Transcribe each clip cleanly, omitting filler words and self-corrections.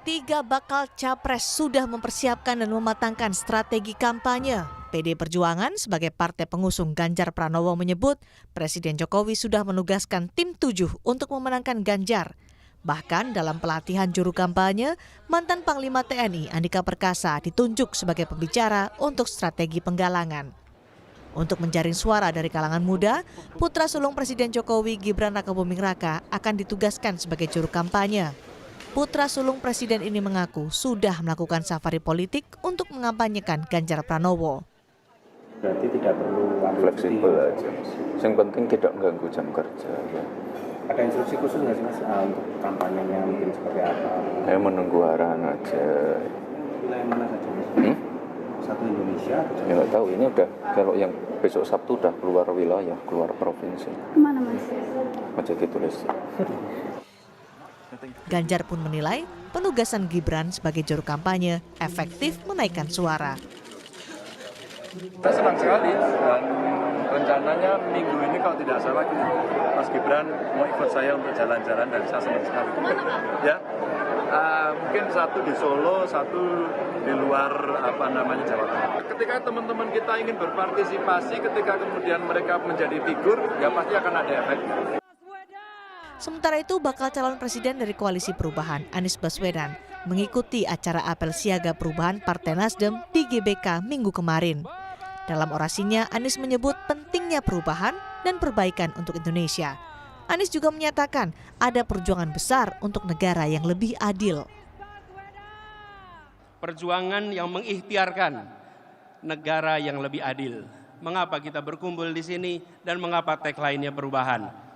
Tiga bakal capres sudah mempersiapkan dan mematangkan strategi kampanye. PD Perjuangan sebagai partai pengusung Ganjar Pranowo menyebut Presiden Jokowi sudah menugaskan tim 7 untuk memenangkan Ganjar. Bahkan dalam pelatihan juru kampanye, mantan Panglima TNI Andika Perkasa ditunjuk sebagai pembicara untuk strategi penggalangan. Untuk menjaring suara dari kalangan muda, putra sulung Presiden Jokowi Gibran Rakabuming Raka akan ditugaskan sebagai juru kampanye. Putra sulung presiden ini mengaku sudah melakukan safari politik untuk mengampanyekan Ganjar Pranowo. Berarti tidak perlu fleksibel aja. Yang penting tidak mengganggu jam kerja. Ya. Ada instruksi khusus nggak sih Mas untuk kampanyenya mungkin seperti apa? Saya menunggu arahan aja. Wilayah mana saja Mas? Satu Indonesia? Ya nggak tahu. Ini udah kalau yang besok Sabtu udah keluar wilayah, keluar provinsi. Kemana Mas? Aja ditulis. Ganjar pun menilai penugasan Gibran sebagai juru kampanye efektif menaikkan suara. Saya senang sekali dan rencananya minggu ini kalau tidak salah Mas Gibran mau ikut saya untuk jalan-jalan dan saya senang sekali. Ya, mungkin satu di Solo, satu di luar Jawa Tengah. Ketika teman-teman kita ingin berpartisipasi, ketika kemudian mereka menjadi figur, ya pasti akan ada efeknya. Sementara itu, bakal calon presiden dari Koalisi Perubahan, Anies Baswedan, mengikuti acara apel siaga perubahan Partai Nasdem di GBK minggu kemarin. Dalam orasinya, Anies menyebut pentingnya perubahan dan perbaikan untuk Indonesia. Anies juga menyatakan ada perjuangan besar untuk negara yang lebih adil. Perjuangan yang mengikhtiarkan negara yang lebih adil. Mengapa kita berkumpul di sini dan mengapa tagline-nya perubahan?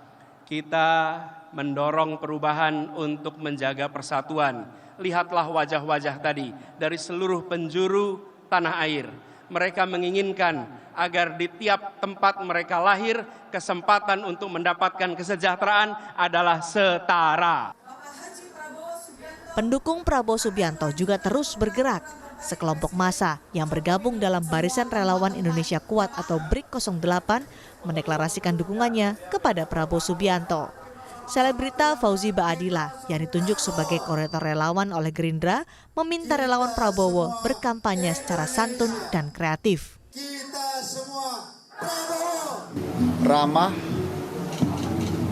Kita mendorong perubahan untuk menjaga persatuan. Lihatlah wajah-wajah tadi dari seluruh penjuru tanah air. Mereka menginginkan agar di tiap tempat mereka lahir, kesempatan untuk mendapatkan kesejahteraan adalah setara. Pendukung Prabowo Subianto juga terus bergerak. Sekelompok massa yang bergabung dalam Barisan Relawan Indonesia Kuat atau BRIK 08 mendeklarasikan dukungannya kepada Prabowo Subianto. Selebrita Fauzi Baadila yang ditunjuk sebagai koordinator relawan oleh Gerindra meminta relawan Prabowo berkampanye secara santun dan kreatif. Kita semua Prabowo. Ramah,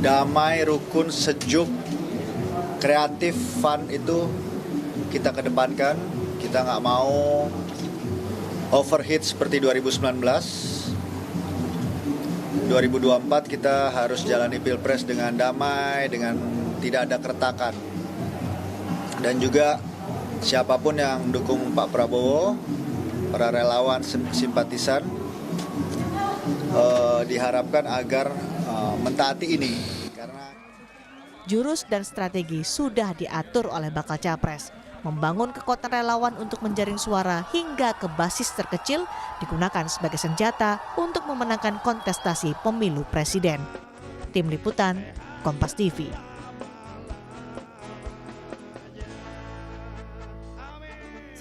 damai, rukun, sejuk, kreatif, fun itu kita kedepankan. Kita nggak mau overheat seperti 2019. 2024 kita harus jalani pilpres dengan damai, dengan tidak ada keretakan. Dan juga siapapun yang dukung Pak Prabowo, para relawan simpatisan, diharapkan agar mentaati ini. Karena jurus dan strategi sudah diatur oleh bakal capres. Membangun kekuatan relawan untuk menjaring suara hingga ke basis terkecil digunakan sebagai senjata untuk memenangkan kontestasi pemilu presiden. Tim Liputan, Kompas TV.